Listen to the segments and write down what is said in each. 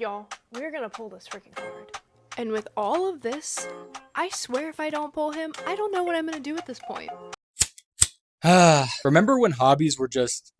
Y'all, we're gonna pull this freaking card. And with all of this, I swear if I don't pull him, I don't know what I'm gonna do at this point. Remember when hobbies were just,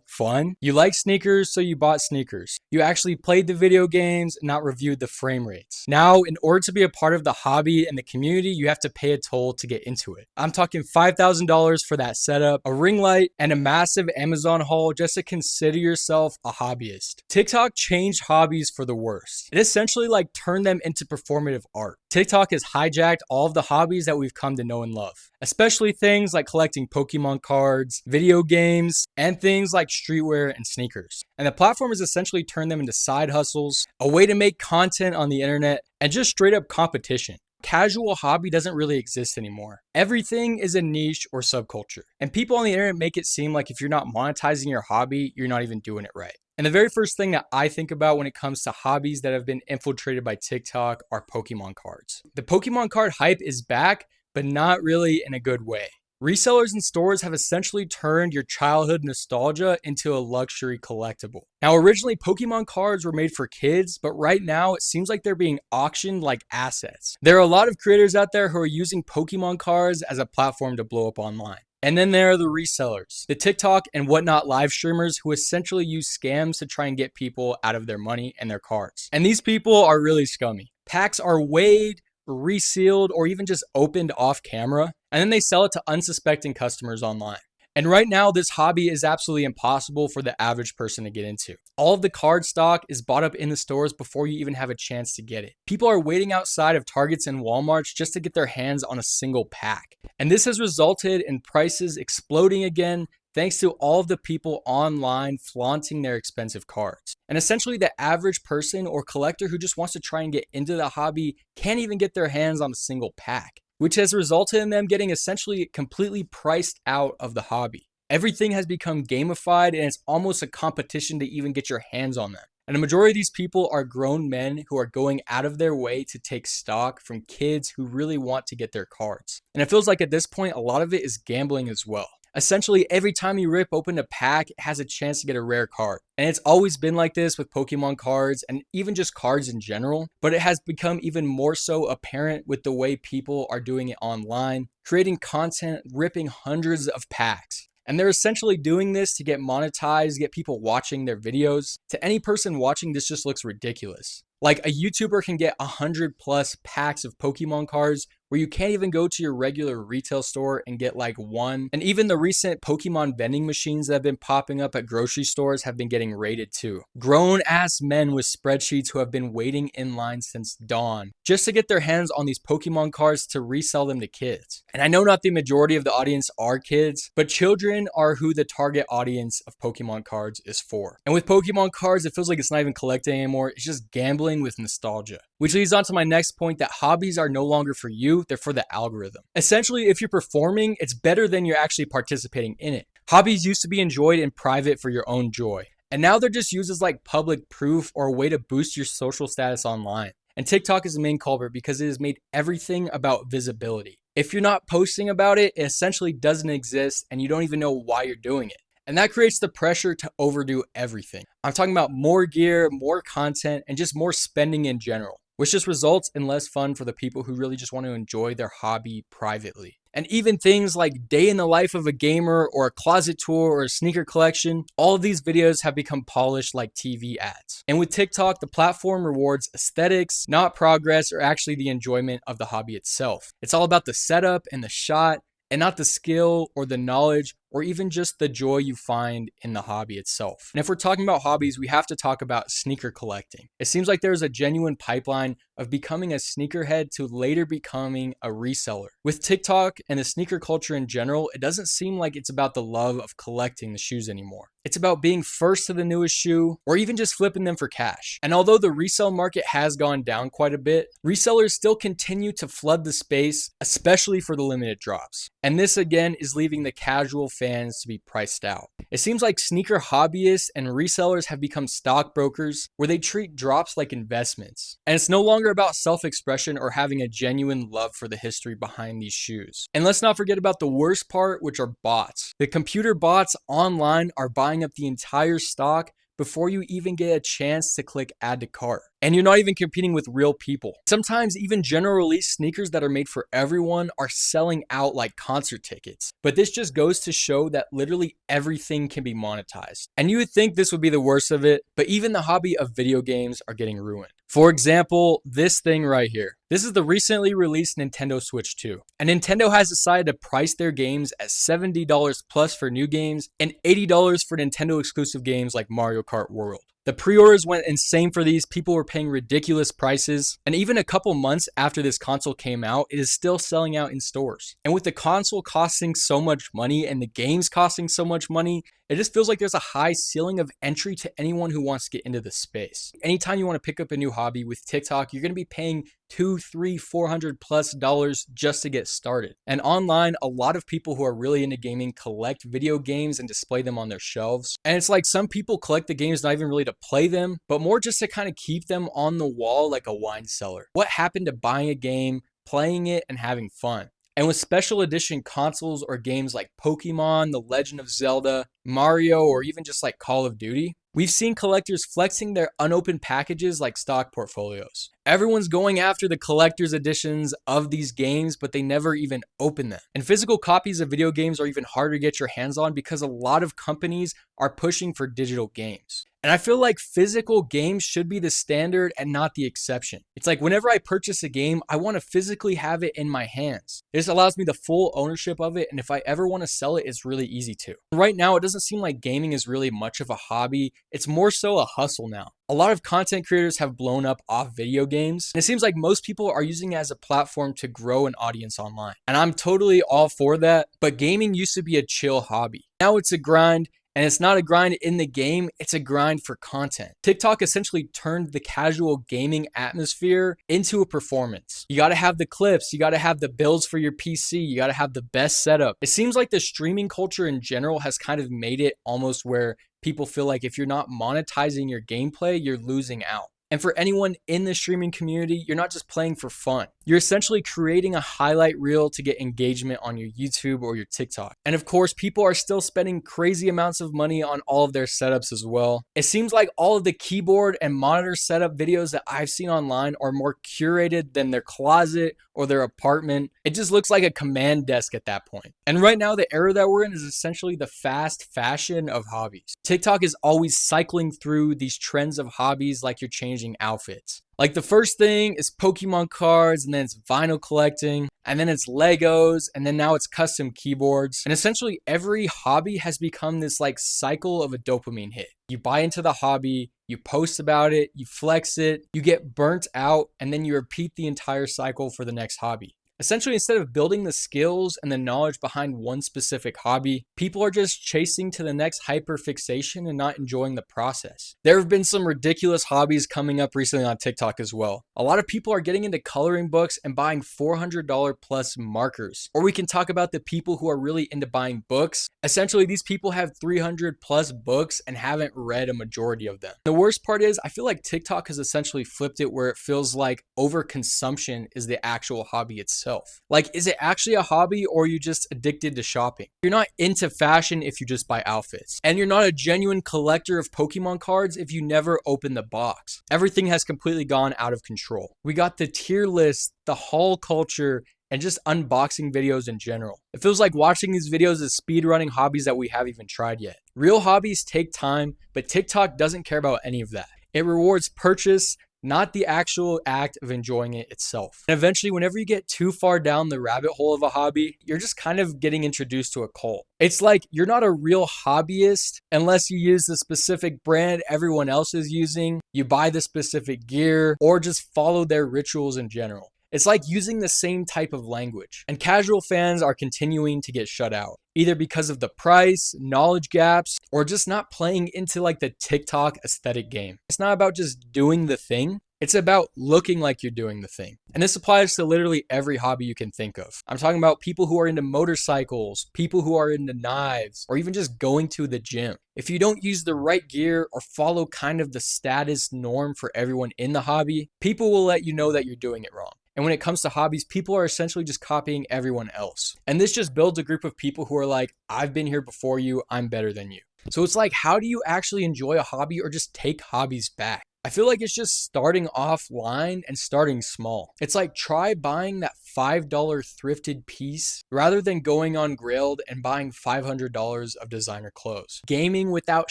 fun? You liked sneakers, so you bought sneakers. You actually played the video games, not reviewed the frame rates. Now, in order to be a part of the hobby and the community, you have to pay a toll to get into it. I'm talking $5,000 for that setup, a ring light, and a massive Amazon haul just to consider yourself a hobbyist. TikTok changed hobbies for the worst. It essentially turned them into performative art. TikTok has hijacked all of the hobbies that we've come to know and love, especially things like collecting Pokemon cards, video games, and things like streetwear and sneakers. And the platform has essentially turned them into side hustles, a way to make content on the internet, and just straight up competition. Casual hobby doesn't really exist anymore. Everything is a niche or subculture. And people on the internet make it seem like if you're not monetizing your hobby, you're not even doing it right. And the very first thing that I think about when it comes to hobbies that have been infiltrated by TikTok are Pokemon cards. The Pokemon card hype is back, but not really in a good way. Resellers and stores have essentially turned your childhood nostalgia into a luxury collectible. Now, originally Pokemon cards were made for kids, but right now it seems like they're being auctioned like assets. There are a lot of creators out there who are using Pokemon cards as a platform to blow up online. And then there are the resellers, the TikTok and whatnot live streamers who essentially use scams to try and get people out of their money and their cards. And these people are really scummy. Packs are weighed, resealed, or even just opened off camera, and then they sell it to unsuspecting customers online. And right now, this hobby is absolutely impossible for the average person to get into. All of the card stock is bought up in the stores before you even have a chance to get it. People are waiting outside of Targets and Walmarts just to get their hands on a single pack. And this has resulted in prices exploding again, thanks to all of the people online flaunting their expensive cards. And essentially the average person or collector who just wants to try and get into the hobby can't even get their hands on a single pack, which has resulted in them getting essentially completely priced out of the hobby. Everything has become gamified and it's almost a competition to even get your hands on them. And a majority of these people are grown men who are going out of their way to take stock from kids who really want to get their cards. And it feels like at this point, a lot of it is gambling as well. Essentially, every time you rip open a pack, it has a chance to get a rare card. And it's always been like this with Pokemon cards and even just cards in general, but it has become even more so apparent with the way people are doing it online, creating content, ripping hundreds of packs. And they're essentially doing this to get monetized, get people watching their videos. To any person watching, this just looks ridiculous. Like a YouTuber can get 100 plus packs of Pokemon cards where you can't even go to your regular retail store and get one. And even the recent Pokemon vending machines that have been popping up at grocery stores have been getting raided too. Grown ass men with spreadsheets who have been waiting in line since dawn just to get their hands on these Pokemon cards to resell them to kids. And I know not the majority of the audience are kids, but children are who the target audience of Pokemon cards is for. And with Pokemon cards, it feels like it's not even collecting anymore. It's just gambling with nostalgia. Which leads on to my next point that hobbies are no longer for you, they're for the algorithm. Essentially, if you're performing, it's better than you're actually participating in it. Hobbies used to be enjoyed in private for your own joy. And now they're just used as public proof or a way to boost your social status online. And TikTok is the main culprit because it has made everything about visibility. If you're not posting about it, it essentially doesn't exist and you don't even know why you're doing it. And that creates the pressure to overdo everything. I'm talking about more gear, more content, and just more spending in general, which just results in less fun for the people who really just want to enjoy their hobby privately. And even things like day in the life of a gamer or a closet tour or a sneaker collection, all of these videos have become polished like TV ads. And with TikTok, the platform rewards aesthetics, not progress or actually the enjoyment of the hobby itself. It's all about the setup and the shot and not the skill or the knowledge or even just the joy you find in the hobby itself. And if we're talking about hobbies, we have to talk about sneaker collecting. It seems like there's a genuine pipeline of becoming a sneakerhead to later becoming a reseller. With TikTok and the sneaker culture in general, it doesn't seem like it's about the love of collecting the shoes anymore. It's about being first to the newest shoe or even just flipping them for cash. And although the resale market has gone down quite a bit, resellers still continue to flood the space, especially for the limited drops. And this again is leaving the casual fans to be priced out. It seems like sneaker hobbyists and resellers have become stockbrokers where they treat drops like investments. And it's no longer about self-expression or having a genuine love for the history behind these shoes. And let's not forget about the worst part, which are bots. The computer bots online are buying up the entire stock before you even get a chance to click add to cart. And you're not even competing with real people. Sometimes even general release sneakers that are made for everyone are selling out like concert tickets. But this just goes to show that literally everything can be monetized. And you would think this would be the worst of it, but even the hobby of video games are getting ruined. For example, this thing right here. This is the recently released Nintendo Switch 2. And Nintendo has decided to price their games at $70 plus for new games and $80 for Nintendo exclusive games like Mario Kart World. The pre-orders went insane for these. People were paying ridiculous prices. And even a couple months after this console came out, it is still selling out in stores. And with the console costing so much money and the games costing so much money, it just feels like there's a high ceiling of entry to anyone who wants to get into this space. Anytime you want to pick up a new hobby with TikTok, you're going to be paying $200, $300, $400+ just to get started. And online, a lot of people who are really into gaming collect video games and display them on their shelves. And it's like some people collect the games not even really to play them, but more just to kind of keep them on the wall like a wine cellar. What happened to buying a game, playing it, and having fun? And with special edition consoles or games like Pokemon, The Legend of Zelda, Mario, or even just like Call of Duty, we've seen collectors flexing their unopened packages like stock portfolios. Everyone's going after the collector's editions of these games, but they never even open them. And physical copies of video games are even harder to get your hands on because a lot of companies are pushing for digital games. And I feel like physical games should be the standard and not the exception. It's like whenever I purchase a game, I want to physically have it in my hands. This allows me the full ownership of it, and if I ever want to sell it, it's really easy to. Right now, it doesn't seem like gaming is really much of a hobby. It's more so a hustle now. A lot of content creators have blown up off video games, and it seems like most people are using it as a platform to grow an audience online. And I'm totally all for that, but gaming used to be a chill hobby. Now it's a grind. And it's not a grind in the game, it's a grind for content. TikTok essentially turned the casual gaming atmosphere into a performance. You gotta have the clips, you gotta have the builds for your PC, you gotta have the best setup. It seems like the streaming culture in general has kind of made it almost where people feel like if you're not monetizing your gameplay, you're losing out. And for anyone in the streaming community, you're not just playing for fun. You're essentially creating a highlight reel to get engagement on your YouTube or your TikTok. And of course, people are still spending crazy amounts of money on all of their setups as well. It seems like all of the keyboard and monitor setup videos that I've seen online are more curated than their closet or their apartment. It just looks like a command desk at that point. And right now, the era that we're in is essentially the fast fashion of hobbies. TikTok is always cycling through these trends of hobbies like you're changing outfits. Like the first thing is Pokemon cards, and then it's vinyl collecting, and then it's Legos, and then now it's custom keyboards. And essentially every hobby has become this like cycle of a dopamine hit. You buy into the hobby, you post about it, you flex it, you get burnt out, and then you repeat the entire cycle for the next hobby. Essentially, instead of building the skills and the knowledge behind one specific hobby, people are just chasing to the next hyperfixation and not enjoying the process. There have been some ridiculous hobbies coming up recently on TikTok as well. A lot of people are getting into coloring books and buying $400 plus markers. Or we can talk about the people who are really into buying books. Essentially, these people have 300 plus books and haven't read a majority of them. The worst part is, I feel like TikTok has essentially flipped it where it feels like overconsumption is the actual hobby itself. Like, is it actually a hobby, or are you just addicted to shopping? You're not into fashion if you just buy outfits. And you're not a genuine collector of Pokemon cards if you never open the box. Everything has completely gone out of control. We got the tier list, the haul culture, and just unboxing videos in general. It feels like watching these videos is speedrunning hobbies that we haven't even tried yet. Real hobbies take time, but TikTok doesn't care about any of that. It rewards purchase, not the actual act of enjoying it itself. And eventually, whenever you get too far down the rabbit hole of a hobby, you're just kind of getting introduced to a cult. It's like you're not a real hobbyist unless you use the specific brand everyone else is using, you buy the specific gear, or just follow their rituals in general. It's like using the same type of language. And casual fans are continuing to get shut out, either because of the price, knowledge gaps, or just not playing into like the TikTok aesthetic game. It's not about just doing the thing. It's about looking like you're doing the thing. And this applies to literally every hobby you can think of. I'm talking about people who are into motorcycles, people who are into knives, or even just going to the gym. If you don't use the right gear or follow kind of the status norm for everyone in the hobby, people will let you know that you're doing it wrong. And when it comes to hobbies, people are essentially just copying everyone else. And this just builds a group of people who are like, I've been here before you, I'm better than you. So it's like, how do you actually enjoy a hobby or just take hobbies back? I feel like it's just starting offline and starting small. It's like, try buying that $5 thrifted piece rather than going on Grailed and buying $500 of designer clothes. Gaming without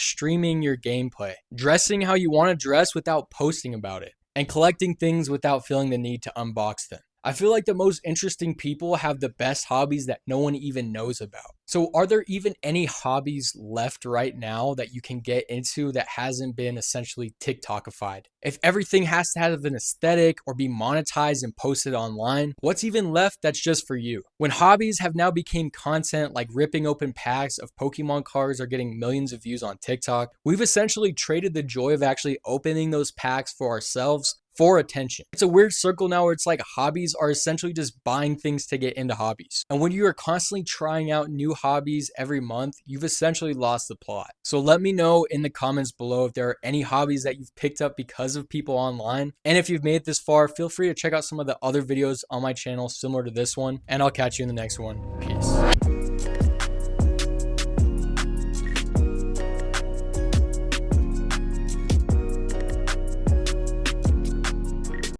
streaming your gameplay. Dressing how you want to dress without posting about it. And collecting things without feeling the need to unbox them. I feel like the most interesting people have the best hobbies that no one even knows about. So are there even any hobbies left right now that you can get into that hasn't been essentially TikTokified? If everything has to have an aesthetic or be monetized and posted online, what's even left that's just for you? When hobbies have now become content, like ripping open packs of Pokemon cards are getting millions of views on TikTok, we've essentially traded the joy of actually opening those packs for ourselves for attention. It's a weird circle now where it's like hobbies are essentially just buying things to get into hobbies. And when you are constantly trying out new hobbies every month, you've essentially lost the plot. So let me know in the comments below if there are any hobbies that you've picked up because of people online. And if you've made it this far, feel free to check out some of the other videos on my channel similar to this one. And I'll catch you in the next one. Peace.